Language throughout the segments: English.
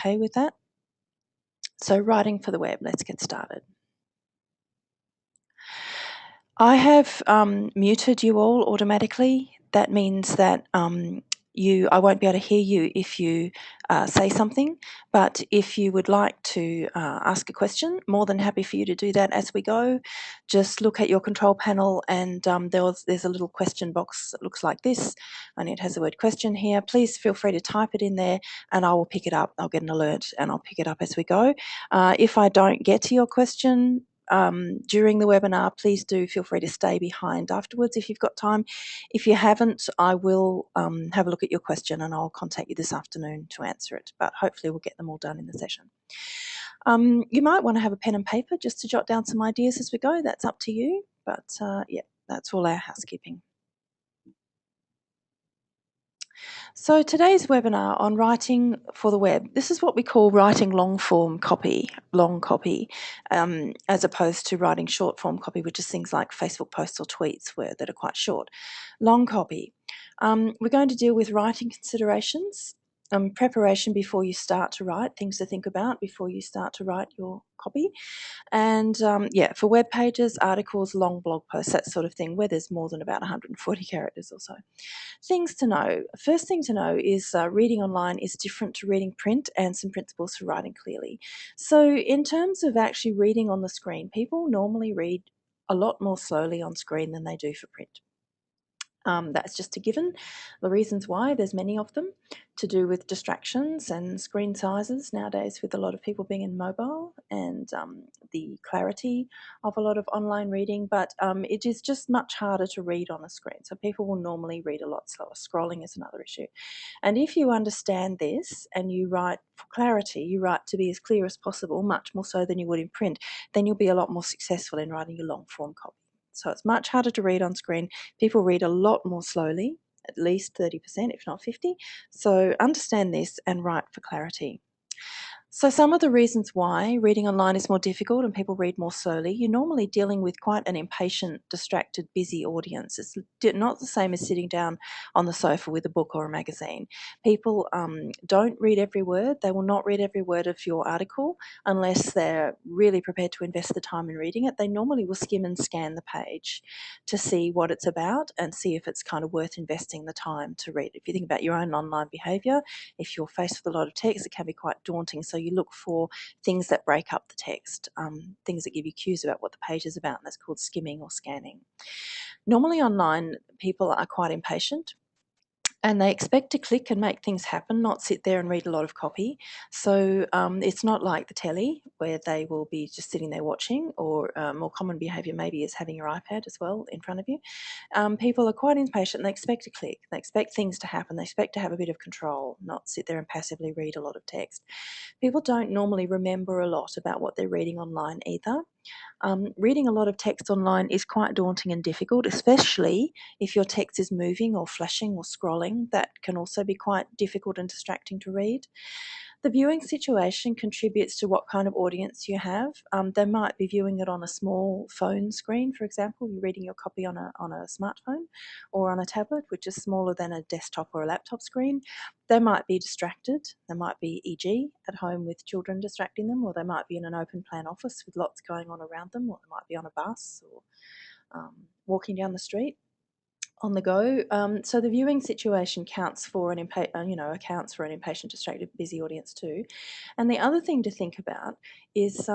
okay with that? So writing for the web, let's get started. I have muted you all automatically. That means that I won't be able to hear you if you say something, but if you would like to ask a question, more than happy for you to do that as we go. Just look at your control panel and there's a little question box that looks like this, and it has the word question here. Please feel free to type it in there and I will pick it up. I'll get an alert and I'll pick it up as we go. If I don't get to your question during the webinar, please do feel free to stay behind afterwards if you've got time. If you haven't, I will have a look at your question and I'll contact you this afternoon to answer it, but hopefully we'll get them all done in the session. You might want to have a pen and paper just to jot down some ideas as we go. That's up to you, but yeah, that's all our housekeeping. So today's webinar on writing for the web, this is what we call writing long form copy, long copy, as opposed to writing short form copy, which is things like Facebook posts or tweets that are quite short. Long copy. We're going to deal with writing considerations, preparation before you start to write, things to think about before you start to write your copy. And yeah, for web pages, articles, long blog posts, that sort of thing, where there's more than about 140 characters or so. Things to know. First thing to know is reading online is different to reading print, and some principles for writing clearly. So in terms of actually reading on the screen, people normally read a lot more slowly on screen than they do for print. That's just a given. The reasons why, there's many of them, to do with distractions and screen sizes nowadays, with a lot of people being in mobile, and the clarity of a lot of online reading, but it is just much harder to read on a screen. So people will normally read a lot slower. Scrolling is another issue. And if you understand this and you write for clarity, you write to be as clear as possible, much more so than you would in print, then you'll be a lot more successful in writing your long form copy. So it's much harder to read on screen. People read a lot more slowly, at least 30%, if not 50%. So understand this and write for clarity. So some of the reasons why reading online is more difficult and people read more slowly, you're normally dealing with quite an impatient, distracted, busy audience. It's not the same as sitting down on the sofa with a book or a magazine. People don't read every word. They will not read every word of your article unless they're really prepared to invest the time in reading it. They normally will skim and scan the page to see what it's about and see if it's kind of worth investing the time to read. If you think about your own online behaviour, if you're faced with a lot of text, it can be quite daunting. So you look for things that break up the text, things that give you cues about what the page is about, and that's called skimming or scanning. Normally online, people are quite impatient and they expect to click and make things happen, not sit there and read a lot of copy. So it's not like the telly where they will be just sitting there watching, or more common behaviour maybe is having your iPad as well in front of you. People are quite impatient and they expect to click. They expect things to happen. They expect to have a bit of control, not sit there and passively read a lot of text. People don't normally remember a lot about what they're reading online either. Reading a lot of text online is quite daunting and difficult, especially if your text is moving or flashing or scrolling. That can also be quite difficult and distracting to read. The viewing situation contributes to what kind of audience you have. They might be viewing it on a small phone screen, for example. You're reading your copy on a smartphone or on a tablet, which is smaller than a desktop or a laptop screen. They might be distracted. They might be, e.g., at home with children distracting them, or they might be in an open plan office with lots going on around them, or they might be on a bus or walking down the street on the go. So the viewing situation counts for an impatient, distracted, busy audience too. And the other thing to think about is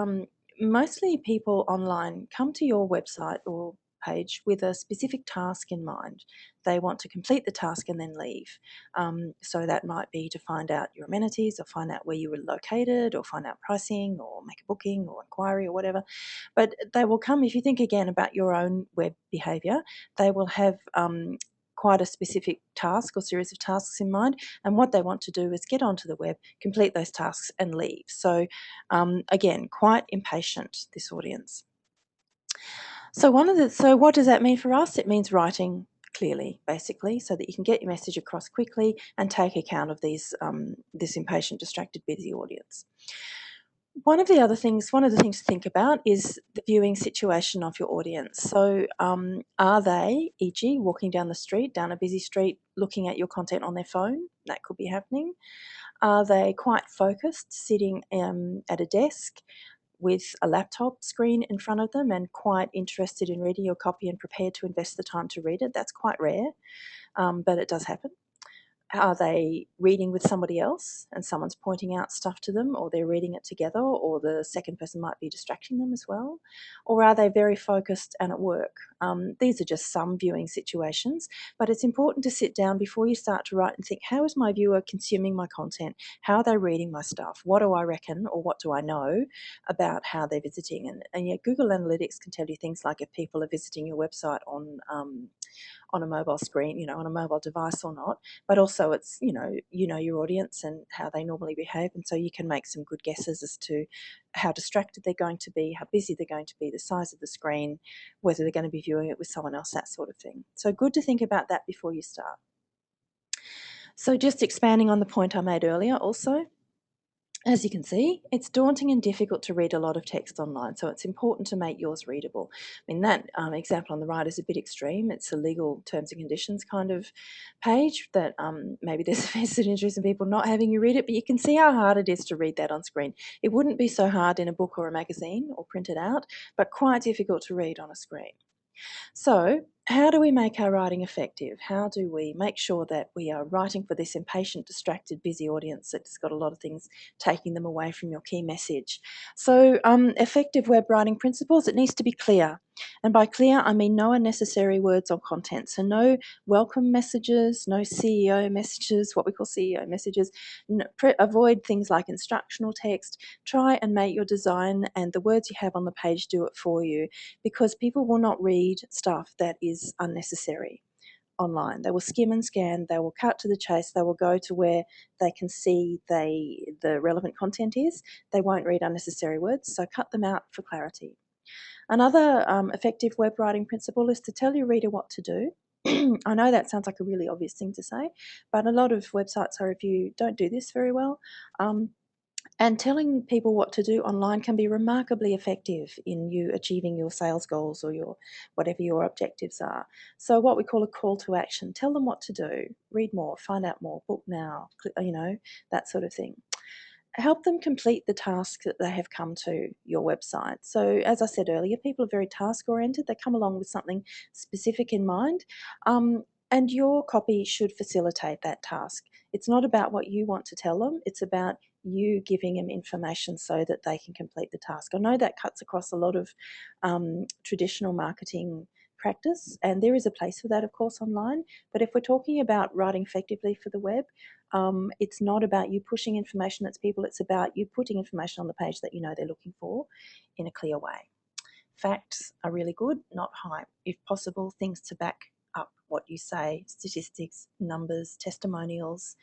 mostly people online come to your website or page with a specific task in mind. They want to complete the task and then leave. So that might be to find out your amenities, or find out where you were located, or find out pricing, or make a booking or inquiry or whatever. But they will come, if you think again about your own web behaviour, they will have quite a specific task or series of tasks in mind, and what they want to do is get onto the web, complete those tasks and leave. So again, quite impatient, this audience. So what does that mean for us? It means writing clearly, basically, so that you can get your message across quickly and take account of this impatient, distracted, busy audience. One of the things to think about is the viewing situation of your audience. So are they, e.g., walking down the street, down a busy street, looking at your content on their phone? That could be happening. Are they quite focused, sitting at a desk with a laptop screen in front of them and quite interested in reading your copy and prepared to invest the time to read it? That's quite rare, but it does happen. Are they reading with somebody else and someone's pointing out stuff to them, or they're reading it together, or the second person might be distracting them as well? Or are they very focused and at work? These are just some viewing situations, but it's important to sit down before you start to write and think, how is my viewer consuming my content? How are they reading my stuff? What do I reckon, or what do I know about how they're visiting? And yeah, Google Analytics can tell you things like if people are visiting your website on a mobile screen, on a mobile device or not, but also it's, your audience and how they normally behave. And so you can make some good guesses as to how distracted they're going to be, how busy they're going to be, the size of the screen, whether they're going to be viewing it with someone else, that sort of thing. So good to think about that before you start. So just expanding on the point I made earlier also, as you can see, it's daunting and difficult to read a lot of text online, so it's important to make yours readable. I mean, that example on the right is a bit extreme. It's a legal terms and conditions kind of page that maybe there's a vested interest in people not having you read it, but you can see how hard it is to read that on screen. It wouldn't be so hard in a book or a magazine or printed out, but quite difficult to read on a screen. So, how do we make our writing effective? How do we make sure that we are writing for this impatient, distracted, busy audience that's got a lot of things taking them away from your key message? So, effective web writing principles, it needs to be clear. And by clear, I mean no unnecessary words or content. So, no welcome messages, no CEO messages, what we call CEO messages. Avoid things like instructional text. Try and make your design and the words you have on the page do it for you, because people will not read stuff that is unnecessary online. They will skim and scan, they will cut to the chase, they will go to where they can see the relevant content is. They won't read unnecessary words, so cut them out for clarity. Another effective web writing principle is to tell your reader what to do. I know that sounds like a really obvious thing to say, but a lot of websites I review don't do this very well. And telling people what to do online can be remarkably effective in you achieving your sales goals or whatever your objectives are. So what we call a call to action. Tell them what to do. Read more, find out more, book now, that sort of thing. Help them complete the tasks that they have come to your website. So as I said earlier, people are very task oriented. They come along with something specific in mind. And your copy should facilitate that task. It's not about what you want to tell them. It's about you giving them information so that they can complete the task. I know that cuts across a lot of traditional marketing practice, and there is a place for that, of course, online. But if we're talking about writing effectively for the web, it's not about you pushing information at people. It's about you putting information on the page that you know they're looking for in a clear way. Facts are really good, not hype. If possible, things to back up what you say, statistics, numbers, testimonials,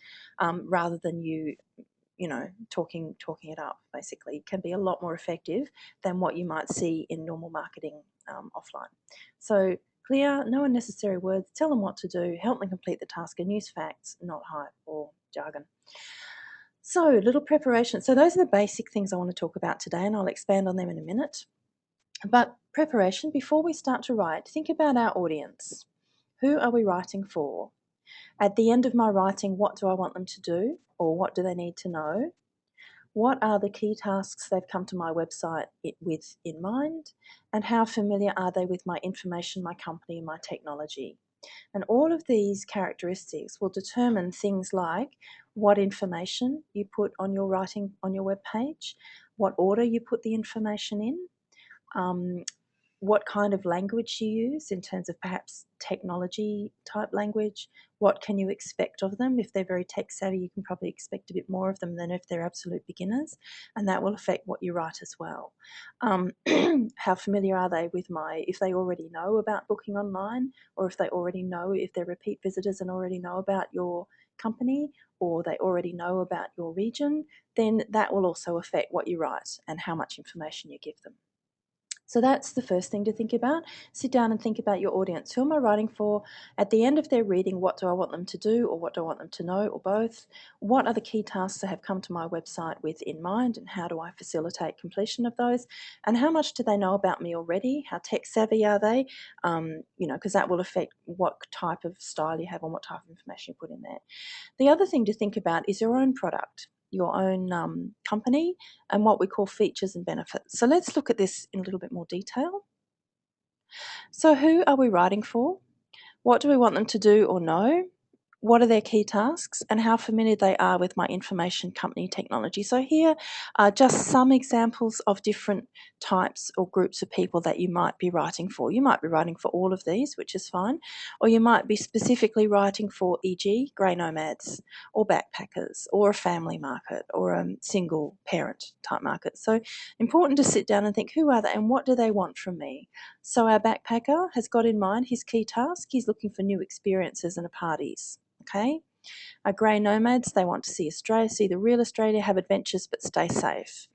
rather than you talking it up, basically, can be a lot more effective than what you might see in normal marketing offline. So clear, no unnecessary words, tell them what to do, help them complete the task, and use facts, not hype or jargon. So little preparation. So those are the basic things I want to talk about today, and I'll expand on them in a minute. But preparation, before we start to write, think about our audience. Who are we writing for? At the end of my writing, what do I want them to do, or what do they need to know? What are the key tasks they've come to my website with in mind? And how familiar are they with my information, my company, and my technology? And all of these characteristics will determine things like what information you put on your writing on your web page, what order you put the information in, what kind of language you use in terms of perhaps technology type language. What can you expect of them? If they're very tech savvy, you can probably expect a bit more of them than if they're absolute beginners, and that will affect what you write as well. How familiar are they with if they already know about booking online, or if they already know, if they're repeat visitors and already know about your company, or they already know about your region, then that will also affect what you write and how much information you give them. So that's the first thing to think about. Sit down and think about your audience. Who am I writing for? At the end of their reading, what do I want them to do, or what do I want them to know, or both? What are the key tasks that have come to my website with in mind, and how do I facilitate completion of those? And how much do they know about me already? How tech savvy are they? Because that will affect what type of style you have and what type of information you put in there. The other thing to think about is your own product, your own company, and what we call features and benefits. So let's look at this in a little bit more detail. So who are we writing for? What do we want them to do or know? What are their key tasks, and how familiar they are with my information company technology. So here are just some examples of different types or groups of people that you might be writing for. You might be writing for all of these, which is fine, or you might be specifically writing for, e.g., grey nomads or backpackers or a family market or a single parent type market. So important to sit down and think, who are they and what do they want from me? So our backpacker has got in mind his key task. He's looking for new experiences and parties. Okay. Our grey nomads, they want to see Australia, see the real Australia, have adventures but stay safe.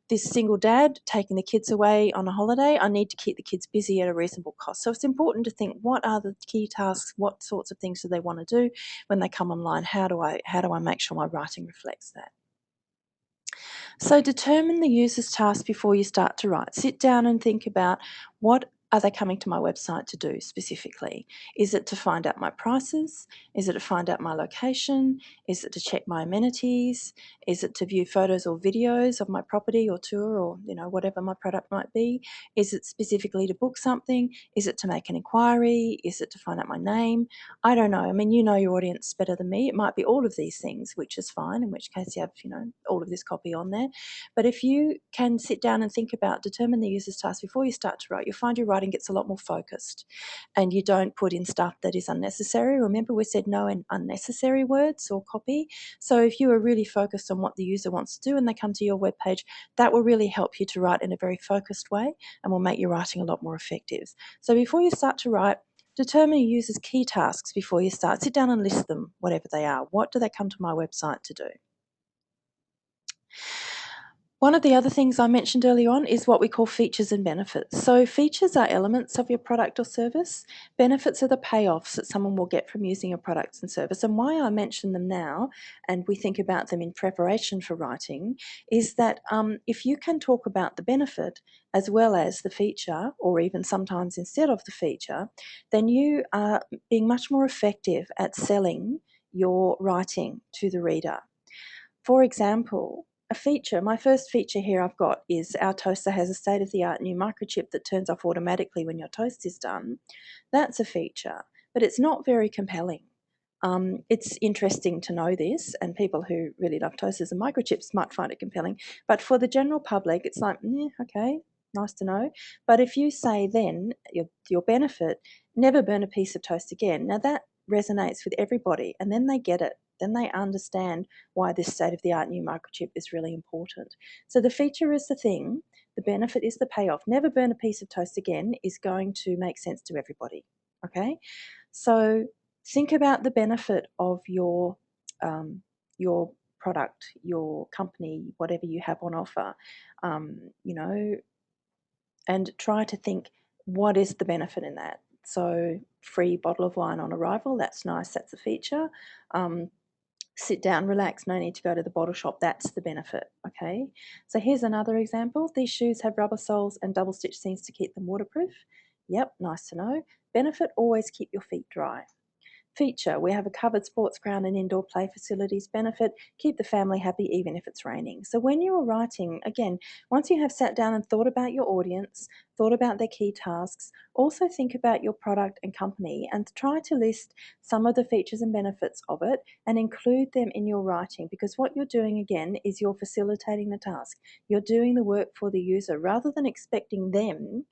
This single dad taking the kids away on a holiday, I need to keep the kids busy at a reasonable cost. So it's important to think, what are the key tasks? What sorts of things do they want to do when they come online? How do I make sure my writing reflects that? So determine the user's task before you start to write. Sit down and think about, what are they coming to my website to do specifically? Is it to find out my prices? Is it to find out my location? Is it to check my amenities? Is it to view photos or videos of my property or tour, or whatever my product might be? Is it specifically to book something? Is it to make an inquiry? Is it to find out my name? I don't know. I mean, you know your audience better than me. It might be all of these things, which is fine, in which case you have, all of this copy on there. But if you can sit down and think about, determine the user's task before you start to write, you'll find your writing gets a lot more focused and you don't put in stuff that is unnecessary. Remember, we said no unnecessary words or copy. So if you are really focused on what the user wants to do and they come to your webpage, that will really help you to write in a very focused way and will make your writing a lot more effective. So before you start to write, determine your user's key tasks before you start. Sit down and list them, whatever they are. What do they come to my website to do? One of the other things I mentioned earlier on is what we call features and benefits. So features are elements of your product or service. Benefits are the payoffs that someone will get from using your products and service. And why I mention them now, and we think about them in preparation for writing, is that if you can talk about the benefit as well as the feature, or even sometimes instead of the feature, then you are being much more effective at selling your writing to the reader. For example, a feature, my first feature here I've got is our toaster has a state-of-the-art new microchip that turns off automatically when your toast is done. That's a feature, but it's not very compelling. It's interesting to know this, and people who really love toasters and microchips might find it compelling, but for the general public, it's like, okay, nice to know. But if you say then, your benefit, never burn a piece of toast again, now that resonates with everybody, and then they get it. Then they understand why this state-of-the-art new microchip is really important. So the feature is the thing, the benefit is the payoff. Never burn a piece of toast again is going to make sense to everybody, okay? So think about the benefit of your product, your company, whatever you have on offer, and try to think, what is the benefit in that? So free bottle of wine on arrival, that's nice, that's a feature. Sit down, relax, no need to go to the bottle shop, that's the benefit, okay? So here's another example. These shoes have rubber soles and double stitch seams to keep them waterproof. Yep, nice to know. Benefit, always keep your feet dry. Feature, we have a covered sports ground and indoor play facilities. Benefit, keep the family happy even if it's raining. So when you are writing, again, once you have sat down and thought about your audience, thought about their key tasks, also think about your product and company and try to list some of the features and benefits of it and include them in your writing, because what you're doing again is you're facilitating the task. You're doing the work for the user rather than expecting them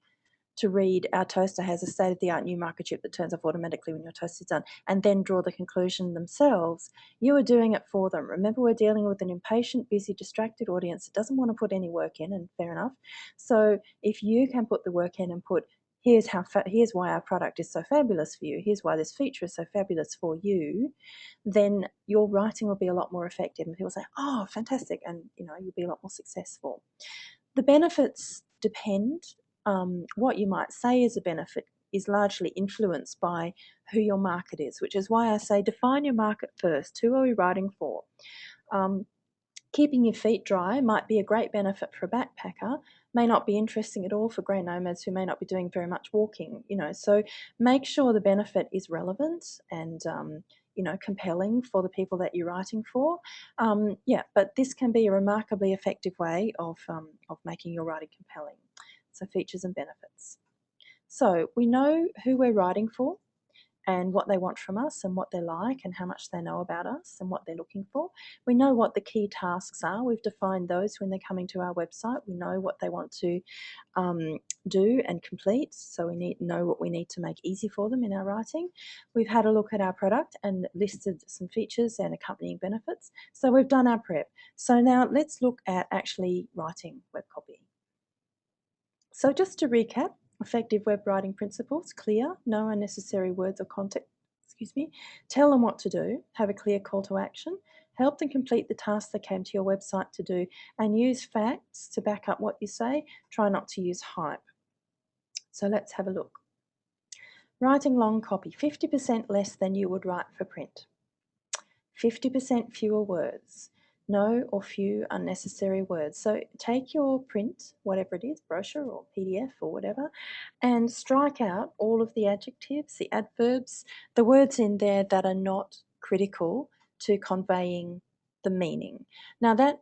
to read, our toaster has a state-of-the-art new microchip that turns off automatically when your toast is done, and then draw the conclusion themselves. You are doing it for them. Remember, we're dealing with an impatient, busy, distracted audience that doesn't want to put any work in, and fair enough. So if you can put the work in and put, here's why our product is so fabulous for you, here's why this feature is so fabulous for you, then your writing will be a lot more effective, and people say, oh, fantastic, and you'll be a lot more successful. The benefits depend. what you might say is a benefit is largely influenced by who your market is, which is why I say define your market first. Who are we writing for? Keeping your feet dry might be a great benefit for a backpacker, may not be interesting at all for grey nomads who may not be doing very much walking, so make sure the benefit is relevant and compelling for the people that you're writing for. But this can be a remarkably effective way of making your writing compelling. So features and benefits. So we know who we're writing for and what they want from us and what they're like and how much they know about us and what they're looking for. We know what the key tasks are. We've defined those when they're coming to our website. We know what they want to do and complete, so we need to know what we need to make easy for them in our writing. We've had a look at our product and listed some features and accompanying benefits. So we've done our prep. So now let's look at actually writing web copy. So just to recap, effective web writing principles: clear, no unnecessary words or context, tell them what to do, have a clear call to action, help them complete the task they came to your website to do, and use facts to back up what you say. Try not to use hype. So let's have a look. Writing long copy, 50% less than you would write for print. 50% fewer words. No or few unnecessary words. So take your print, whatever it is, brochure or PDF or whatever, and strike out all of the adjectives, the adverbs, the words in there that are not critical to conveying the meaning. Now that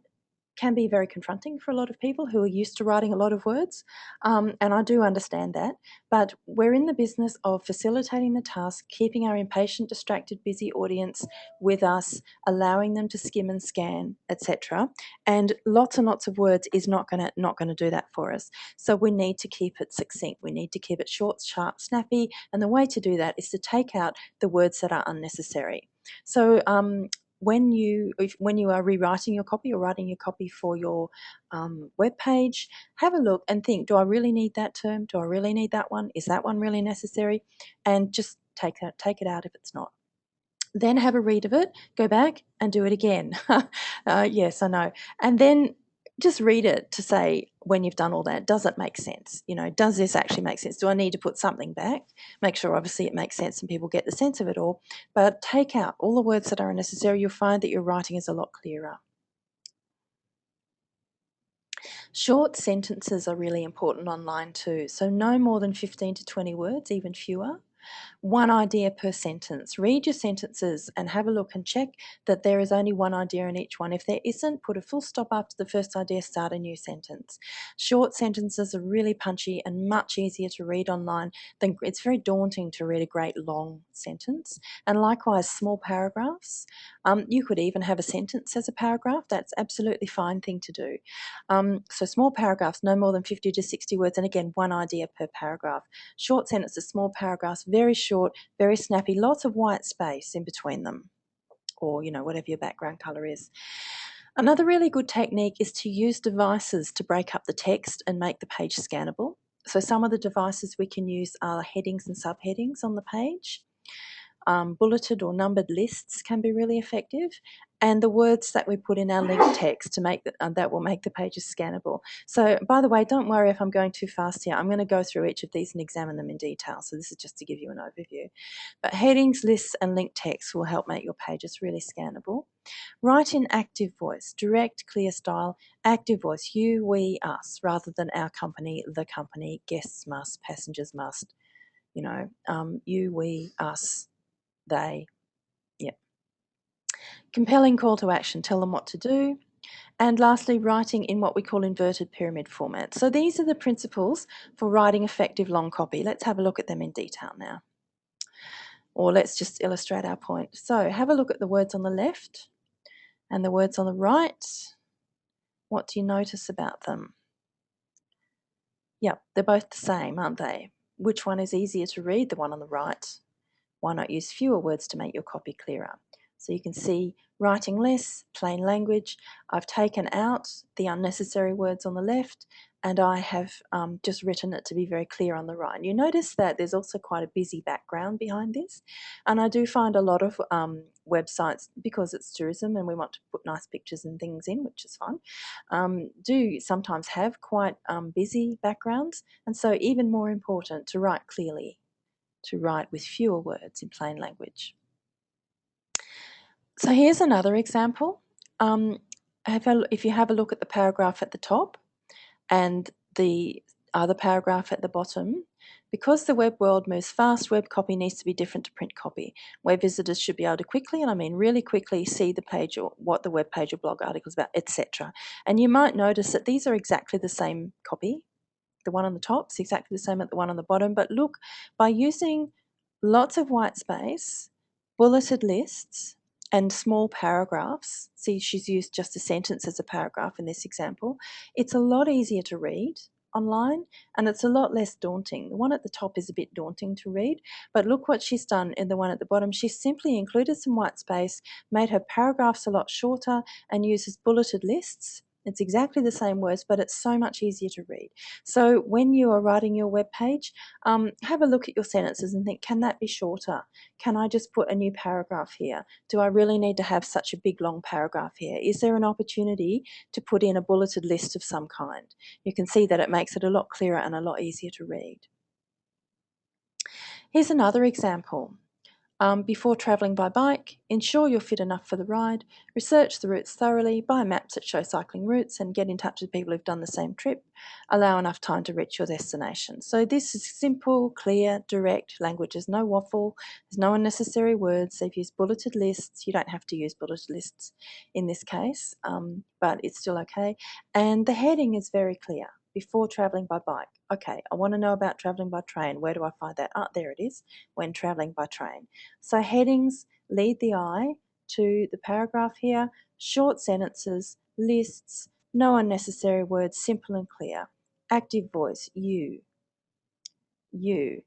can be very confronting for a lot of people who are used to writing a lot of words, and I do understand that, but we're in the business of facilitating the task, keeping our impatient, distracted, busy audience with us, allowing them to skim and scan, etc. And lots of words is not going to do that for us. So we need to keep it succinct. We need to keep it short, sharp, snappy, and the way to do that is to take out the words that are unnecessary. So when you are rewriting your copy or writing your copy for your web page, have a look and think, do I really need that term? Do I really need that one? Is that one really necessary? And just take it out if it's not. Then have a read of it, go back and do it again. Yes, I know. And then just read it to say, when you've done all that, does it make sense? Does this actually make sense? Do I need to put something back? Make sure obviously it makes sense and people get the sense of it all, but take out all the words that are unnecessary. You'll find that your writing is a lot clearer. Short sentences are really important online too. So no more than 15 to 20 words, even fewer. One idea per sentence. Read your sentences and have a look and check that there is only one idea in each one. If there isn't, put a full stop after the first idea, start a new sentence. Short sentences are really punchy and much easier to read online than it's very daunting to read a great long sentence. And likewise, small paragraphs. You could even have a sentence as a paragraph. That's absolutely fine thing to do. So small paragraphs, no more than 50 to 60 words, and again, one idea per paragraph. Short sentences, small paragraphs, very short, very snappy, lots of white space in between them, or whatever your background colour is. Another really good technique is to use devices to break up the text and make the page scannable. So some of the devices we can use are headings and subheadings on the page. Bulleted or numbered lists can be really effective, and the words that we put in our link text to make that will make the pages scannable. So, by the way, don't worry if I'm going too fast here. I'm going to go through each of these and examine them in detail. So this is just to give you an overview. But headings, lists, and link text will help make your pages really scannable. Write in active voice, direct, clear style, active voice, you, we, us, rather than our company, the company, guests must, passengers must, you, we, us, they. Yeah. Compelling call to action, tell them what to do. And lastly, writing in what we call inverted pyramid format. So these are the principles for writing effective long copy. Let's have a look at them in detail now. Or let's just illustrate our point. So have a look at the words on the left and the words on the right. What do you notice about them? Yep, they're both the same, aren't they? Which one is easier to read? The one on the right. Why not use fewer words to make your copy clearer? So you can see writing less, plain language. I've taken out the unnecessary words on the left, and I have just written it to be very clear on the right. You notice that there's also quite a busy background behind this, and I do find a lot of websites, because it's tourism and we want to put nice pictures and things in, which is fun, do sometimes have quite busy backgrounds, and so even more important to write clearly, to write with fewer words in plain language. So here's another example. If you have a look at the paragraph at the top and the other paragraph at the bottom, because the web world moves fast, web copy needs to be different to print copy. Web visitors should be able to quickly, and I mean really quickly, see the page or what the web page or blog article is about, etc. And you might notice that these are exactly the same copy. The one on the top is exactly the same as the one on the bottom, but look, by using lots of white space, bulleted lists, and small paragraphs, see she's used just a sentence as a paragraph in this example, it's a lot easier to read online and it's a lot less daunting. The one at the top is a bit daunting to read, but look what she's done in the one at the bottom. She's simply included some white space, made her paragraphs a lot shorter, and uses bulleted lists. It's exactly the same words, but it's so much easier to read. So when you are writing your web page, have a look at your sentences and think, can that be shorter? Can I just put a new paragraph here? Do I really need to have such a big long paragraph here? Is there an opportunity to put in a bulleted list of some kind? You can see that it makes it a lot clearer and a lot easier to read. Here's another example. Before travelling by bike, ensure you're fit enough for the ride, research the routes thoroughly, buy maps that show cycling routes and get in touch with people who've done the same trip, allow enough time to reach your destination. So this is simple, clear, direct language. There's no waffle, there's no unnecessary words. They've used bulleted lists. You don't have to use bulleted lists in this case, but it's still okay. And the heading is very clear. Before travelling by bike. Okay, I want to know about travelling by train. Where do I find that? Ah, there it is, when travelling by train. So headings lead the eye to the paragraph here, short sentences, lists, no unnecessary words, simple and clear. Active voice, you,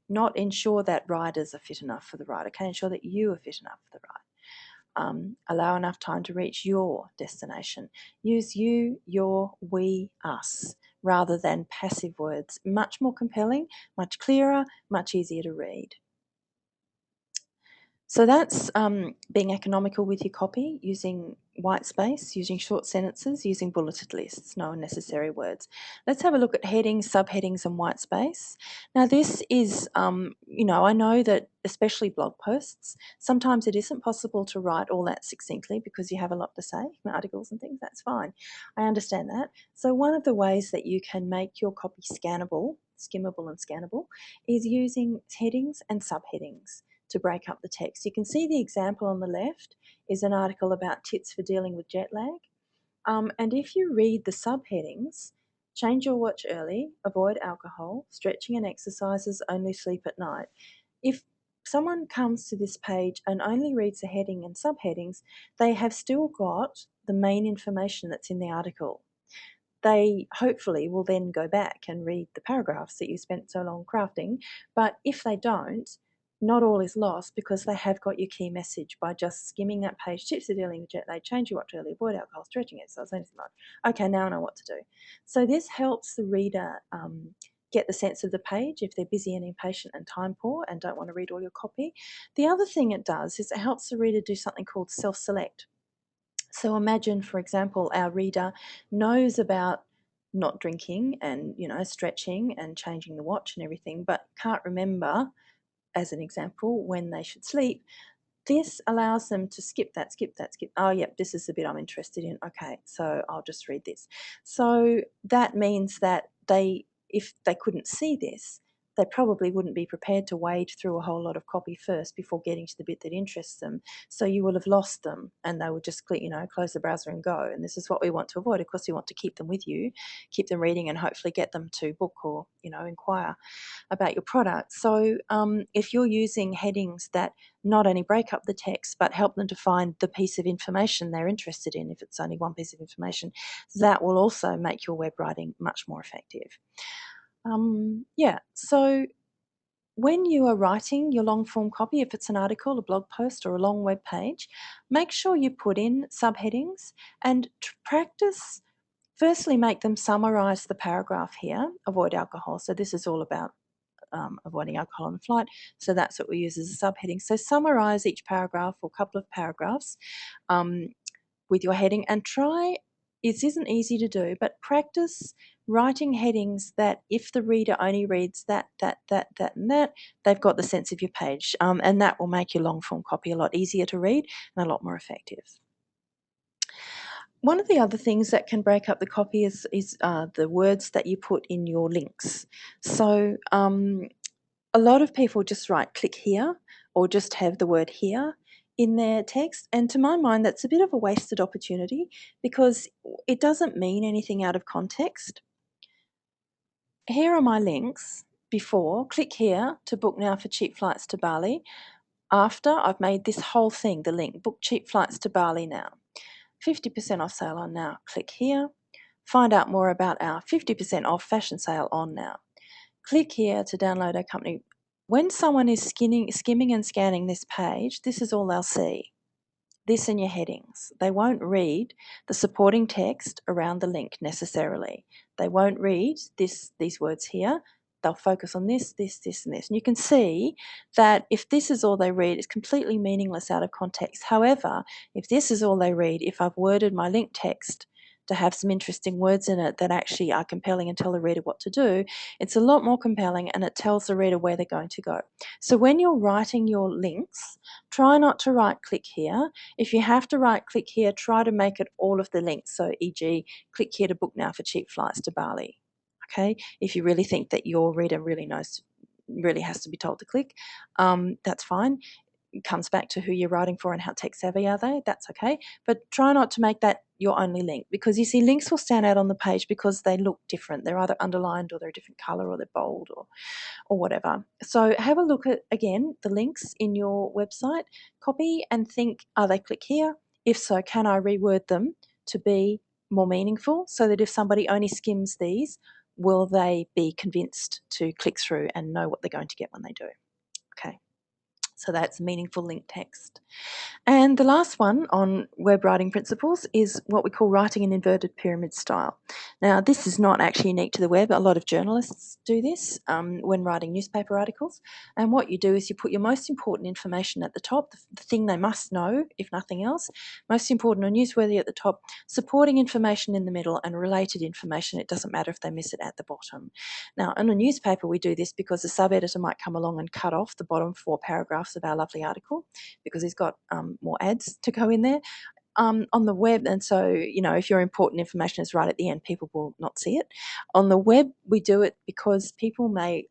not ensure that riders are fit enough for the ride. Okay, ensure that you are fit enough for the ride. Allow enough time to reach your destination. Use you, your, we, us, rather than passive words. Much more compelling, much clearer, much easier to read. So that's being economical with your copy, using white space, using short sentences, using bulleted lists, no unnecessary words. Let's have a look at headings, subheadings and white space. Now this is, I know that especially blog posts, sometimes it isn't possible to write all that succinctly because you have a lot to say, articles and things, that's fine. I understand that. So one of the ways that you can make your copy scannable, skimmable and scannable, is using headings and subheadings to break up the text. You can see the example on the left is an article about tips for dealing with jet lag. And if you read the subheadings, change your watch early, avoid alcohol, stretching and exercises, only sleep at night. If someone comes to this page and only reads the heading and subheadings, they have still got the main information that's in the article. They hopefully will then go back and read the paragraphs that you spent so long crafting. But if they don't, not all is lost because they have got your key message by just skimming that page. Tips for dealing with jet lag, change your watch early, avoid alcohol, stretching exercise, anything like. Okay, now I know what to do. So this helps the reader get the sense of the page if they're busy and impatient and time poor and don't want to read all your copy. The other thing it does is it helps the reader do something called self-select. So imagine, for example, our reader knows about not drinking and, stretching and changing the watch and everything, but can't remember, as an example, when they should sleep. This allows them to skip that. Oh, yep, this is the bit I'm interested in. Okay, so I'll just read this. So that means that if they couldn't see this, they probably wouldn't be prepared to wade through a whole lot of copy first before getting to the bit that interests them. So you will have lost them and they would just click, close the browser and go. And this is what we want to avoid. Of course, you want to keep them with you, keep them reading and hopefully get them to book or, inquire about your product. So if you're using headings that not only break up the text but help them to find the piece of information they're interested in, if it's only one piece of information, that will also make your web writing much more effective. So when you are writing your long form copy, if it's an article, a blog post or a long web page, make sure you put in subheadings and practice. Firstly, make them summarise the paragraph here, avoid alcohol. So this is all about avoiding alcohol on the flight. So that's what we use as a subheading. So summarise each paragraph or couple of paragraphs with your heading, and try, it isn't easy to do, but practice writing headings that if the reader only reads that, and that, they've got the sense of your page. And that will make your long form copy a lot easier to read and a lot more effective. One of the other things that can break up the copy is the words that you put in your links. So a lot of people just write click here or just have the word here in their text, and to my mind that's a bit of a wasted opportunity because it doesn't mean anything out of context. Here are my links before. Click here to book now for cheap flights to Bali. After, I've made this whole thing the link, book cheap flights to Bali now. 50% off sale on now. Click here. Find out more about our 50% off fashion sale on now. Click here to download our company. When someone is skimming and scanning this page, this is all they'll see. This and your headings. They won't read the supporting text around the link necessarily. They won't read these words here. They'll focus on this, and this. And you can see that if this is all they read, it's completely meaningless out of context. However, if this is all they read, if I've worded my link text to have some interesting words in it that actually are compelling and tell the reader what to do, it's a lot more compelling and it tells the reader where they're going to go. So when you're writing your links, try not to write click here. If you have to write click here, try to make it all of the links. So e.g., click here to book now for cheap flights to Bali. Okay, if you really think that your reader really has to be told to click, that's fine. It comes back to who you're writing for and how tech savvy are they, that's okay. But try not to make that your only link, because you see links will stand out on the page because they look different. They're either underlined or they're a different colour or they're bold or whatever. So have a look at, again, the links in your website copy and think, are they click here? If so, can I reword them to be more meaningful so that if somebody only skims these, will they be convinced to click through and know what they're going to get when they do? Okay, so that's meaningful link text. And the last one on web writing principles is what we call writing in inverted pyramid style. Now, this is not actually unique to the web. A lot of journalists do this when writing newspaper articles. And what you do is you put your most important information at the top, the thing they must know, if nothing else, most important or newsworthy at the top, supporting information in the middle, and related information. It doesn't matter if they miss it at the bottom. Now, in a newspaper, we do this because the sub-editor might come along and cut off the bottom 4 paragraphs of our lovely article because he's got more ads to go in there. On the web, and so, if your important information is right at the end, people will not see it. On the web, we do it because people may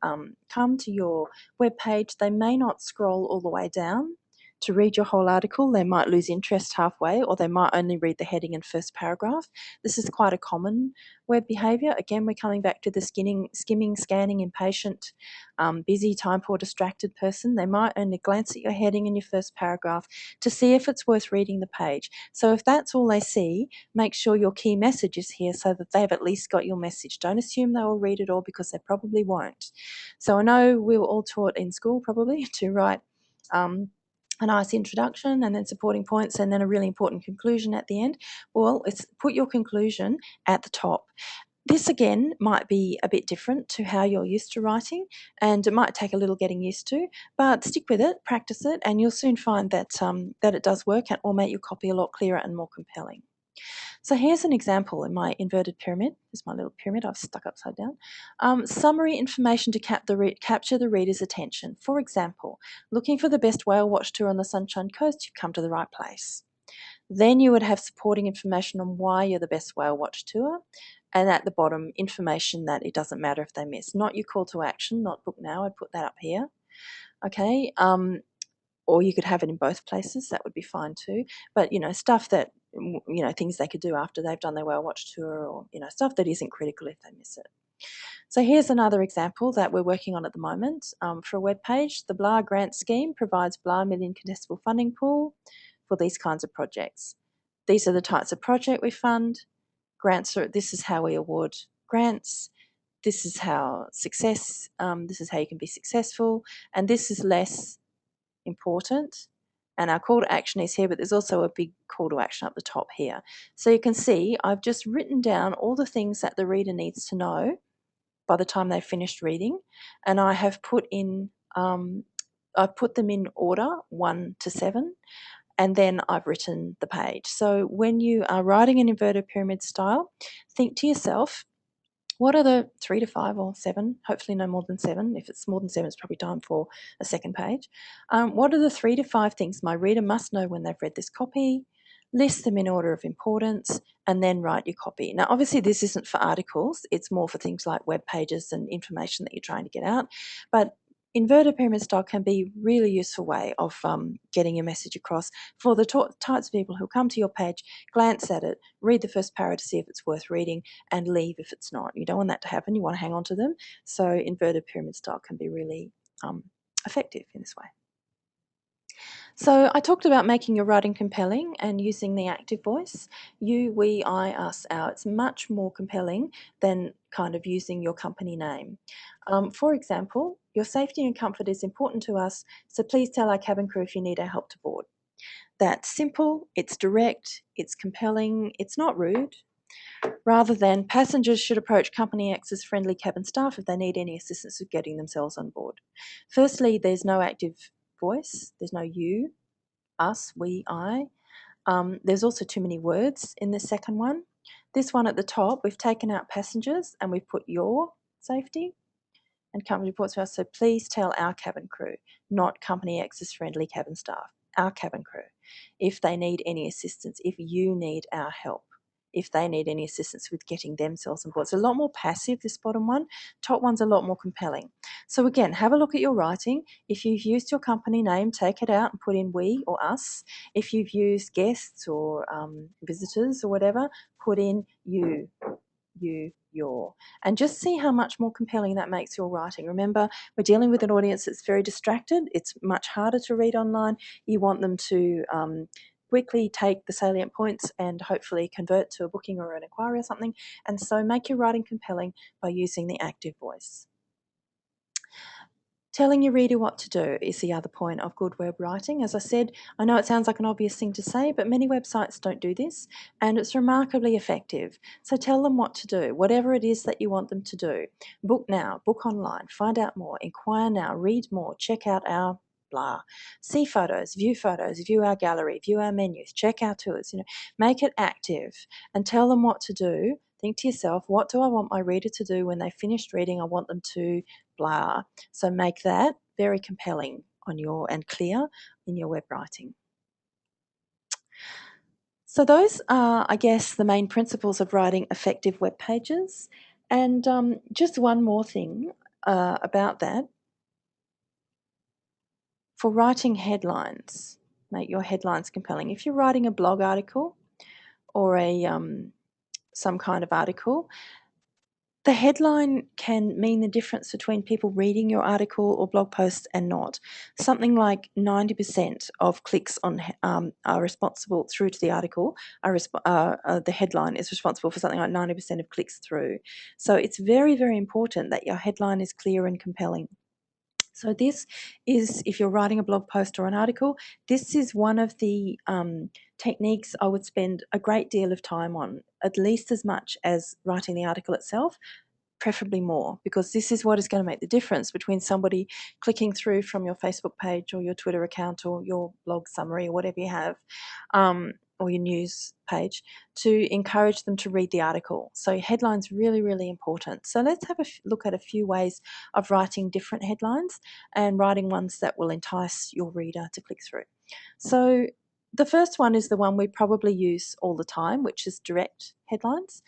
come to your web page, they may not scroll all the way down to read your whole article. They might lose interest halfway, or they might only read the heading and first paragraph. This is quite a common web behaviour. Again, we're coming back to the skimming, scanning, impatient, busy, time poor, distracted person. They might only glance at your heading and your first paragraph to see if it's worth reading the page. So if that's all they see, make sure your key message is here so that they've at least got your message. Don't assume they will read it all, because they probably won't. So I know we were all taught in school probably to write a nice introduction and then supporting points and then a really important conclusion at the end. Well, it's put your conclusion at the top. This again might be a bit different to how you're used to writing, and it might take a little getting used to, but stick with it, practice it, and you'll soon find that that it does work and will make your copy a lot clearer and more compelling. So here's an example in my inverted pyramid. Here's my little pyramid I've stuck upside down. Summary information to capture the reader's attention. For example, looking for the best whale watch tour on the Sunshine Coast, you've come to the right place. Then you would have supporting information on why you're the best whale watch tour. And at the bottom, information that it doesn't matter if they miss. Not your call to action, not book now. I'd put that up here. Okay. Or you could have it in both places. That would be fine too. But, stuff that, things they could do after they've done their whale watch tour, or, stuff that isn't critical if they miss it. So here's another example that we're working on at the moment for a web page. The BLA grant scheme provides BLA million contestable funding pool for these kinds of projects. These are the types of project we fund. Grants this is how we award grants. This is how this is how you can be successful. And this is less important. And our call to action is here, but there's also a big call to action up the top here. So you can see I've just written down all the things that the reader needs to know by the time they've finished reading, and I have put in I've put them in order 1 to 7, and then I've written the page. So when you are writing an inverted pyramid style, think to yourself, what are the 3 to 5 or 7, hopefully no more than 7. If it's more than 7, it's probably time for a second page. What are the 3 to 5 things my reader must know when they've read this copy? List them in order of importance, and then write your copy. Now, obviously, this isn't for articles. It's more for things like web pages and information that you're trying to get out. But inverted pyramid style can be a really useful way of getting your message across for the types of people who come to your page, glance at it, read the first paragraph to see if it's worth reading, and leave if it's not. You don't want that to happen. You want to hang on to them. So inverted pyramid style can be really effective in this way. So I talked about making your writing compelling and using the active voice. You, we, I, us, our. It's much more compelling than kind of using your company name. For example, your safety and comfort is important to us, so please tell our cabin crew if you need our help to board. That's simple, it's direct, it's compelling, it's not rude. Rather than passengers should approach Company X's friendly cabin staff if they need any assistance with getting themselves on board. Firstly, there's no active voice, there's no you, us, we, I. There's also too many words in the second one. This one at the top, we've taken out passengers and we've put your safety and company reports to us. So please tell our cabin crew, not Company X's friendly cabin staff, our cabin crew, if they need any assistance, if you need our help, if they need any assistance with getting themselves on board. It's a lot more passive, this bottom one. Top one's a lot more compelling. So again, have a look at your writing. If you've used your company name, take it out and put in we or us. If you've used guests or visitors or whatever, put in you, your, and just see how much more compelling that makes your writing. Remember, we're dealing with an audience that's very distracted. It's much harder to read online. You want them to quickly take the salient points and hopefully convert to a booking or an inquiry or something. And so make your writing compelling by using the active voice. Telling your reader what to do is the other point of good web writing. As I said, I know it sounds like an obvious thing to say, but many websites don't do this, and it's remarkably effective. So tell them what to do, whatever it is that you want them to do. Book now, book online, find out more, inquire now, read more, check out our blah. See photos, view our gallery, view our menus, check our tours, make it active and tell them what to do. Think to yourself, what do I want my reader to do when they've finished reading? I want them to blah. So make that very compelling and clear in your web writing. So those are, I guess, the main principles of writing effective web pages. And just one more thing about that. For writing headlines, make your headlines compelling. If you're writing a blog article or some kind of article, the headline can mean the difference between people reading your article or blog post and not. Something like 90% of clicks on are responsible through to the article. The headline is responsible for something like 90% of clicks through. So it's very, very important that your headline is clear and compelling. So this is, if you're writing a blog post or an article, this is one of the techniques I would spend a great deal of time on, at least as much as writing the article itself, preferably more, because this is what is going to make the difference between somebody clicking through from your Facebook page or your Twitter account or your blog summary or whatever you have, or your news page, to encourage them to read the article. So headlines really, really important. So let's have a look at a few ways of writing different headlines and writing ones that will entice your reader to click through. So the first one is the one we probably use all the time, which is direct headlines.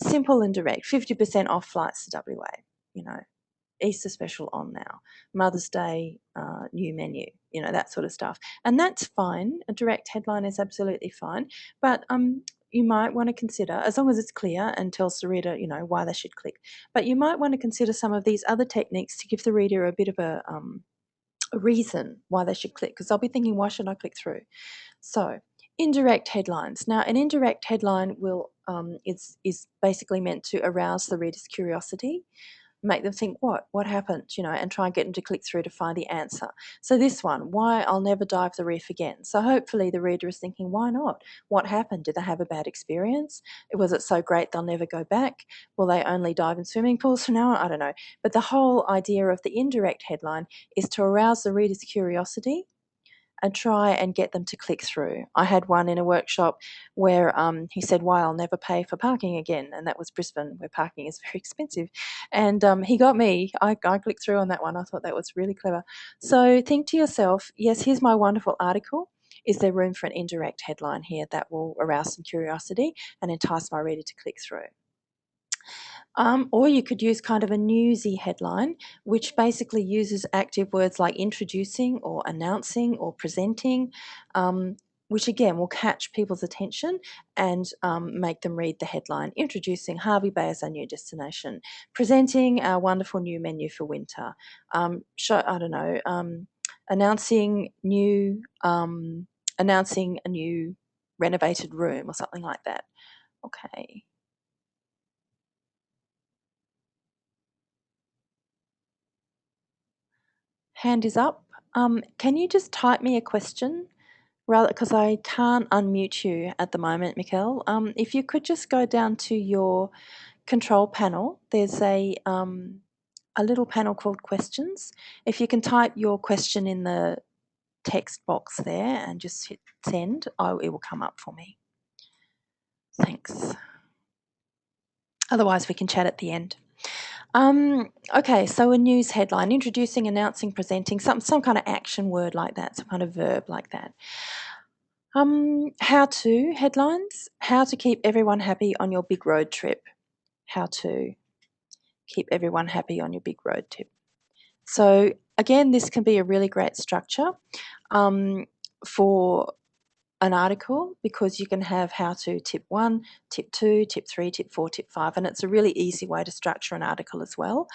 Simple and direct. 50% off flights to WA, Easter special on now, Mother's Day, new menu, that sort of stuff. And that's fine. A direct headline is absolutely fine. But you might want to consider, as long as it's clear and tells the reader, why they should click, but you might want to consider some of these other techniques to give the reader a bit of a reason why they should click, because they'll be thinking, why should I click through? So indirect headlines. Now, an indirect headline is basically meant to arouse the reader's curiosity. make them think, what happened, and try and get them to click through to find the answer. So this one, why I'll never dive the reef again. So hopefully the reader is thinking, why not? What happened? Did they have a bad experience? Was it so great they'll never go back? Will they only dive in swimming pools from now on? I don't know. But the whole idea of the indirect headline is to arouse the reader's curiosity and try and get them to click through. I had one in a workshop where he said, why I'll never pay for parking again. And that was Brisbane, where parking is very expensive. And he got me. I clicked through on that one. I thought that was really clever. So think to yourself, yes, here's my wonderful article. Is there room for an indirect headline here that will arouse some curiosity and entice my reader to click through? Or you could use kind of a newsy headline, which basically uses active words like introducing or announcing or presenting, which again will catch people's attention and make them read the headline. Introducing Harvey Bay as our new destination, presenting our wonderful new menu for winter, announcing announcing a new renovated room or something like that. Okay. Hand is up. Can you just type me a question? Rather, because I can't unmute you at the moment, Mikkel. If you could just go down to your control panel, there's a little panel called questions. If you can type your question in the text box there and just hit send, it will come up for me. Thanks. Otherwise, we can chat at the end. Okay, so a news headline, introducing, announcing, presenting, some kind of action word like that, some kind of verb like that. How to headlines, how to keep everyone happy on your big road trip. How to keep everyone happy on your big road trip. So again, this can be a really great structure for an article, because you can have how to tip 1, tip 2, tip 3, tip 4, tip 5, and it's a really easy way to structure an article as well.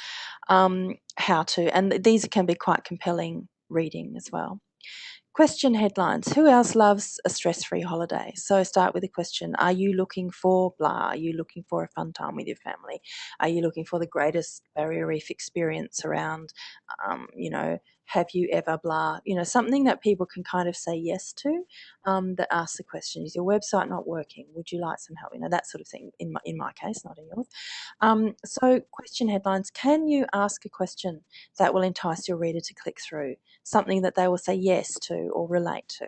How to, and these can be quite compelling reading as well. Question headlines. Who else loves a stress-free holiday? So start with a question. Are you looking for blah? Are you looking for a fun time with your family? Are you looking for the greatest barrier reef experience around? Have you ever blah? Something that people can kind of say yes to, that asks the question. Is your website not working? Would you like some help? That sort of thing, in my case, not in yours. So question headlines. Can you ask a question that will entice your reader to click through? Something that they will say yes to or relate to.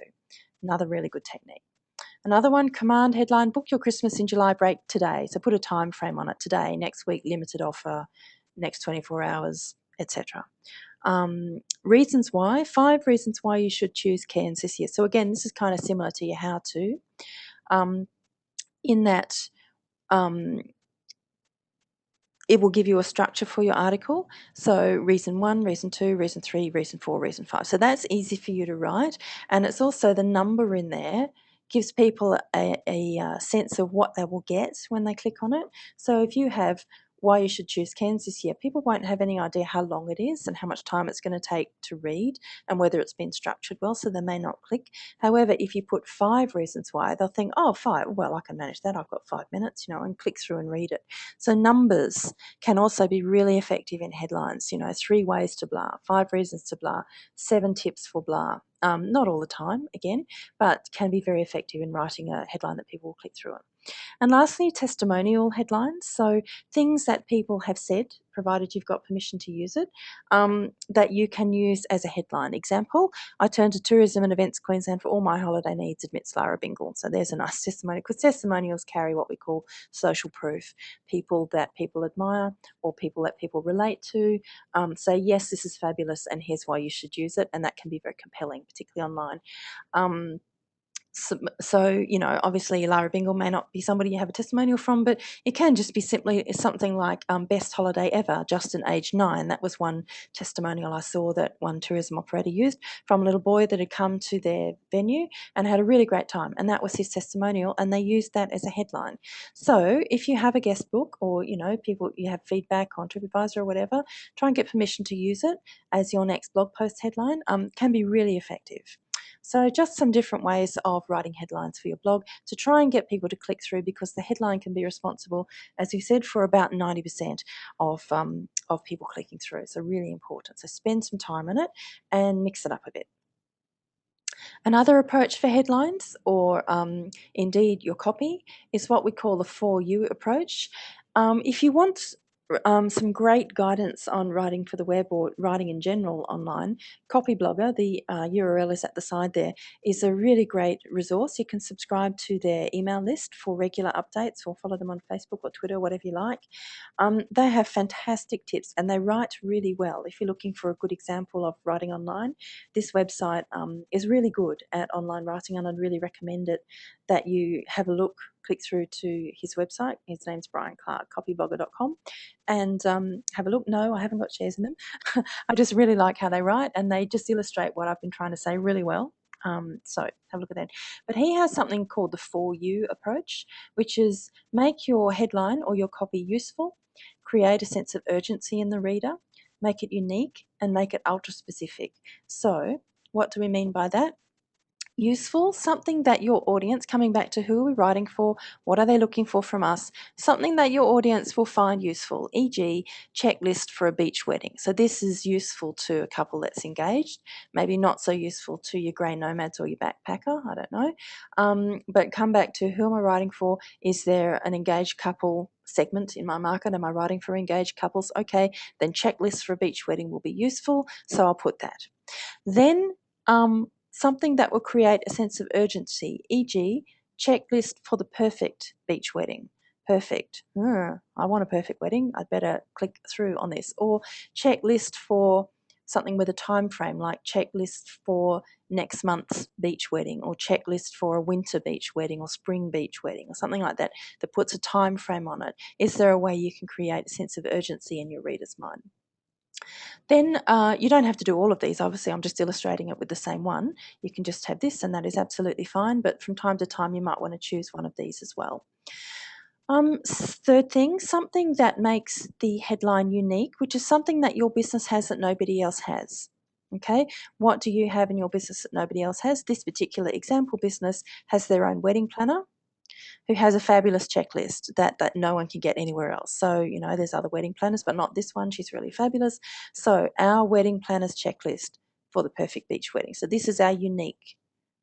Another really good technique. Another one, command headline, book your Christmas in July break today. So put a time frame on it: today, next week, limited offer, next 24 hours, etc. Reasons why, 5 reasons why you should choose Cairns this year. So again, this is kind of similar to your how to, in that it will give you a structure for your article. So reason 1, reason 2, reason 3, reason 4, reason 5. So that's easy for you to write. And it's also the number in there gives people a sense of what they will get when they click on it. So if you have why you should choose Cairns this year, people won't have any idea how long it is and how much time it's going to take to read and whether it's been structured well, so they may not click. However, if you put 5 reasons why, they'll think, oh, 5, well, I can manage that. I've got 5 minutes, and click through and read it. So numbers can also be really effective in headlines. 3 ways to blah, 5 reasons to blah, 7 tips for blah. Not all the time, again, but can be very effective in writing a headline that people will click through it. And lastly, testimonial headlines. So things that people have said, provided you've got permission to use it, that you can use as a headline. Example, I turn to Tourism and Events Queensland for all my holiday needs, admits Lara Bingle. So there's a nice testimonial, because testimonials carry what we call social proof. People that people admire or people that people relate to say, yes, this is fabulous and here's why you should use it. And that can be very compelling, particularly online. So, obviously Lara Bingle may not be somebody you have a testimonial from, but it can just be simply something like best holiday ever, Justin aged 9. That was one testimonial I saw that one tourism operator used, from a little boy that had come to their venue and had a really great time. And that was his testimonial, and they used that as a headline. So if you have a guest book or, people you have feedback on TripAdvisor or whatever, try and get permission to use it as your next blog post headline. Can be really effective. So just some different ways of writing headlines for your blog to try and get people to click through, because the headline can be responsible, as we said, for about 90% of people clicking through. So really important. So spend some time on it and mix it up a bit. Another approach for headlines, or indeed your copy, is what we call the for you approach. If you want some great guidance on writing for the web or writing in general online, Copyblogger, the URL is at the side there, is a really great resource. You can subscribe to their email list for regular updates, or follow them on Facebook or Twitter, whatever you like. They have fantastic tips and they write really well. If you're looking for a good example of writing online, this website is really good at online writing, and I'd really recommend it that you have a look, click through to his website. His name's Brian Clark, copyblogger.com, and have a look. No, I haven't got shares in them. I just really like how they write, and they just illustrate what I've been trying to say really well. So have a look at that. But he has something called the for you approach, which is make your headline or your copy useful, create a sense of urgency in the reader, make it unique, and make it ultra specific. So what do we mean by that? Useful, something that your audience, coming back to who are we writing for, what are they looking for from us, something that your audience will find useful, e.g. checklist for a beach wedding. So this is useful to a couple that's engaged, maybe not so useful to your grey nomads or your backpacker, I don't know. But come back to who am I writing for? Is there an engaged couple segment in my market? Am I writing for engaged couples? Okay, then checklist for a beach wedding will be useful, so I'll put that. Then something that will create a sense of urgency, e.g. checklist for the perfect beach wedding. Perfect. I want a perfect wedding. I'd better click through on this. Or checklist for something with a time frame, like checklist for next month's beach wedding, or checklist for a winter beach wedding or spring beach wedding, or something like that, that puts a time frame on it. Is there a way you can create a sense of urgency in your reader's mind? Then you don't have to do all of these. Obviously, I'm just illustrating it with the same one. You can just have this, and that is absolutely fine. But from time to time, you might want to choose one of these as well. Third thing, something that makes the headline unique, which is something that your business has that nobody else has. Okay, what do you have in your business that nobody else has? This particular example business has their own wedding planner, who has a fabulous checklist that no one can get anywhere else. So, you know, there's other wedding planners, but not this one. She's really fabulous. So our wedding planner's checklist for the perfect beach wedding. So this is our unique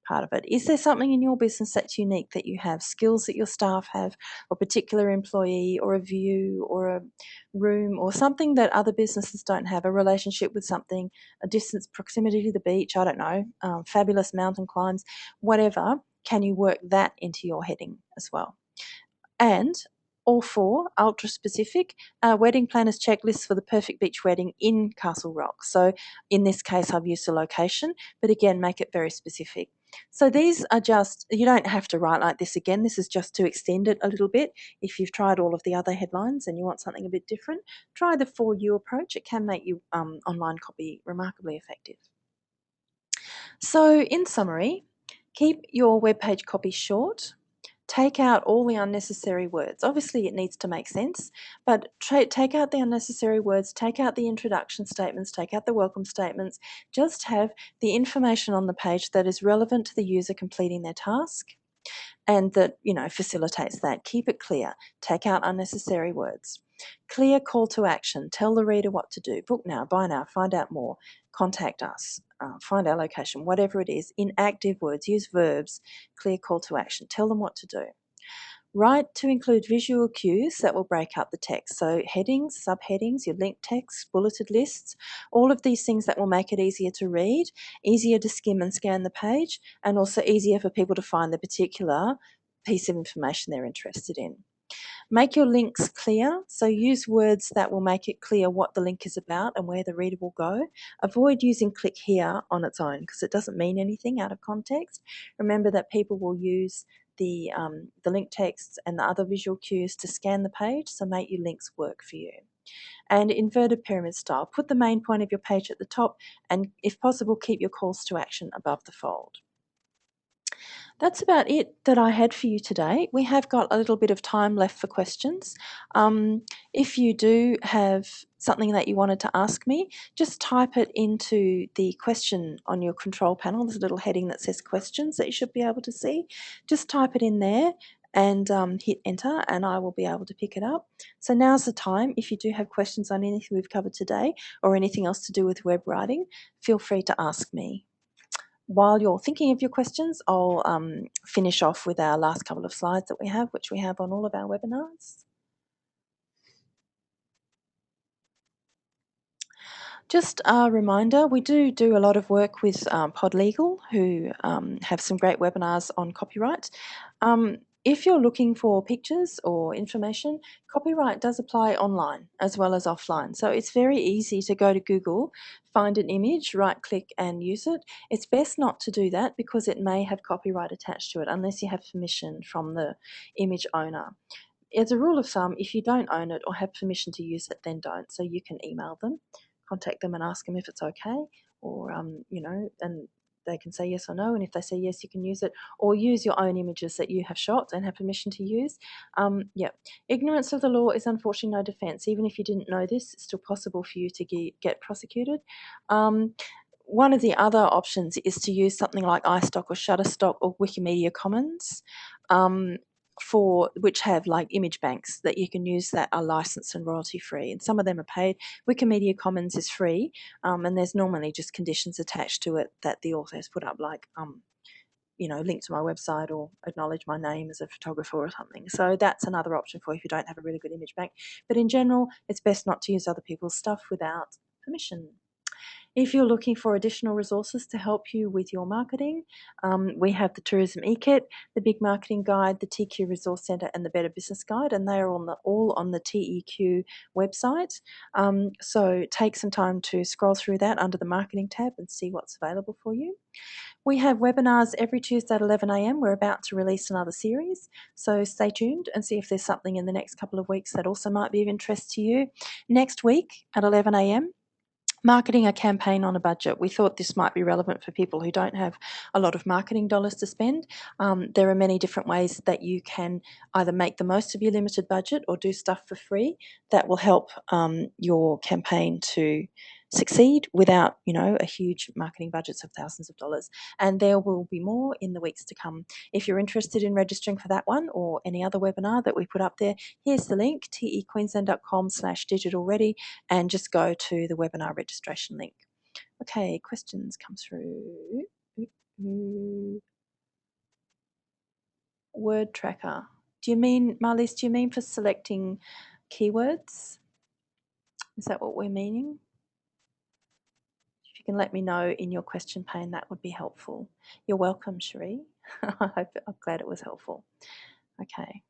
part of it. Is there something in your business that's unique that you have, skills that your staff have, or a particular employee, or a view, or a room, or something that other businesses don't have, a relationship with something, a distance, proximity to the beach, I don't know, fabulous mountain climbs, whatever? Can you work that into your heading as well? And all four, ultra specific, wedding planners checklist for the perfect beach wedding in Castle Rock. So in this case, I've used a location, but again, make it very specific. So these are just, you don't have to write like this again. This is just to extend it a little bit. If you've tried all of the other headlines and you want something a bit different, try the for you approach. It can make your online copy remarkably effective. So in summary, keep your webpage copy short. Take out all the unnecessary words. Obviously, it needs to make sense, but take out the unnecessary words, take out the introduction statements, take out the welcome statements. Just have the information on the page that is relevant to the user completing their task and that, you know, facilitates that. Keep it clear. Take out unnecessary words. Clear call to action. Tell the reader what to do. Book now, buy now, find out more, contact us, find our location, whatever it is. In active words, use verbs. Clear call to action. Tell them what to do. Write to include visual cues that will break up the text. So headings, subheadings, your link text, bulleted lists, all of these things that will make it easier to read, easier to skim and scan the page, and also easier for people to find the particular piece of information they're interested in. Make your links clear, so use words that will make it clear what the link is about and where the reader will go. Avoid using click here on its own because it doesn't mean anything out of context. Remember that people will use the link texts and the other visual cues to scan the page, so make your links work for you. And inverted pyramid style, put the main point of your page at the top and if possible keep your calls to action above the fold. That's about it that I had for you today. We have got a little bit of time left for questions. Um, if you do have something that you wanted to ask me, just type it into the question on your control panel. There's a little heading that says questions that you should be able to see. Just type it in there and hit enter, and I will be able to pick it up. So now's the time. If you do have questions on anything we've covered today or anything else to do with web writing, feel free to ask me. While you're thinking of your questions, I'll finish off with our last couple of slides that we have, which we have on all of our webinars. Just a reminder, we do a lot of work with Pod Legal, who have some great webinars on copyright. If you're looking for pictures or information, copyright does apply online as well as offline. So it's very easy to go to Google, find an image, right click and use it. It's best not to do that because it may have copyright attached to it unless you have permission from the image owner. As a rule of thumb, if you don't own it or have permission to use it, then don't. So you can email them, contact them and ask them if it's okay, or, and they can say yes or no. And if they say yes, you can use it, or use your own images that you have shot and have permission to use. Yeah, ignorance of the law is unfortunately no defence. Even if you didn't know this, it's still possible for you to get prosecuted. One of the other options is to use something like iStock or Shutterstock or Wikimedia Commons. For which have like image banks that you can use that are licensed and royalty free, and some of them are paid. Wikimedia Commons is free, and there's normally just conditions attached to it that the author has put up, like link to my website or acknowledge my name as a photographer or something. So that's another option for if you don't have a really good image bank. But in general, it's best not to use other people's stuff without permission. If you're looking for additional resources to help you with your marketing, we have the Tourism E-Kit, the Big Marketing Guide, the TQ Resource Centre, and the Better Business Guide, and they are all on the TEQ website. So take some time to scroll through that under the Marketing tab and see what's available for you. We have webinars every Tuesday at 11 a.m. We're about to release another series, so stay tuned and see if there's something in the next couple of weeks that also might be of interest to you. Next week at 11 a.m., marketing a campaign on a budget. We thought this might be relevant for people who don't have a lot of marketing dollars to spend. There are many different ways that you can either make the most of your limited budget or do stuff for free that will help your campaign to succeed without, a huge marketing budgets of thousands of dollars. And there will be more in the weeks to come. If you're interested in registering for that one or any other webinar that we put up there, here's the link, tequeensland.com/digitalready, and just go to the webinar registration link. Okay, questions come through. Word tracker. Do you mean, Marlies, do you mean for selecting keywords? Is that what we're meaning? If you can let me know in your question pane, that would be helpful. You're welcome, Cherie. I'm glad it was helpful. Okay.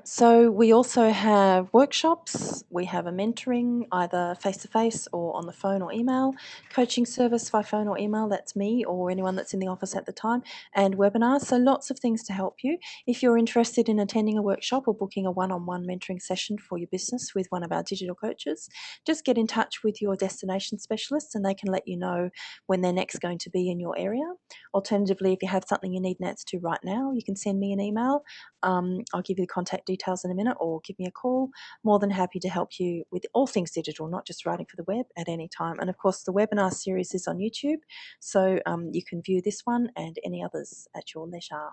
So we also have workshops. We have a mentoring, either face-to-face or on the phone or email, coaching service by phone or email, that's me or anyone that's in the office at the time, and webinars. So lots of things to help you. If you're interested in attending a workshop or booking a one-on-one mentoring session for your business with one of our digital coaches, just get in touch with your destination specialist and they can let you know when they're next going to be in your area. Alternatively, if you have something you need an answer to right now, you can send me an email. I'll give you the contact details in a minute, or give me a call. More than happy to help you with all things digital, not just writing for the web, at any time. And of course, the webinar series is on YouTube, so you can view this one and any others at your leisure.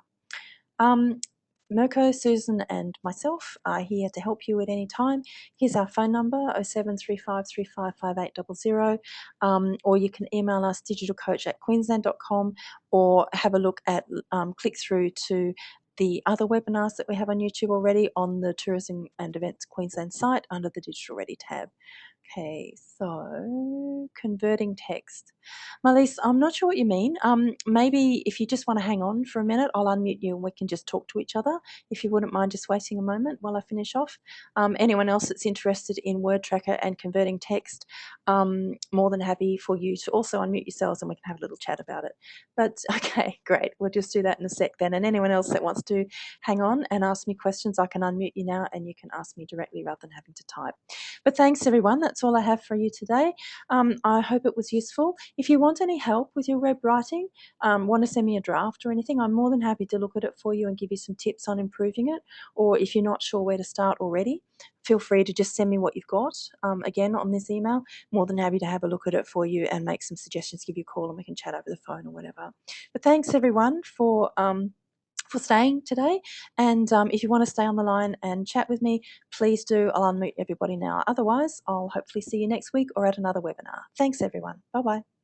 Mirko, Susan and myself are here to help you at any time. Here's our phone number, 0735355800, or you can email us digitalcoach@queensland.com, or have a look at, click through to the other webinars that we have on YouTube already on the Tourism and Events Queensland site under the Digital Ready tab. Okay, so converting text. Marlies, I'm not sure what you mean. Maybe if you just want to hang on for a minute, I'll unmute you and we can just talk to each other, if you wouldn't mind just waiting a moment while I finish off. Anyone else that's interested in Word Tracker and converting text, more than happy for you to also unmute yourselves and we can have a little chat about it. But okay, great. We'll just do that in a sec then. And anyone else that wants to hang on and ask me questions, I can unmute you now and you can ask me directly rather than having to type. But thanks everyone. That's that's all I have for you today. I hope it was useful. If you want any help with your web writing, want to send me a draft or anything, I'm more than happy to look at it for you and give you some tips on improving it. Or if you're not sure where to start already, feel free to just send me what you've got, again, on this email. More than happy to have a look at it for you and make some suggestions, give you a call, and we can chat over the phone or whatever. But thanks, everyone, for staying today. And if you want to stay on the line and chat with me, please do. I'll unmute everybody now. Otherwise, I'll hopefully see you next week or at another webinar. Thanks, everyone. Bye-bye.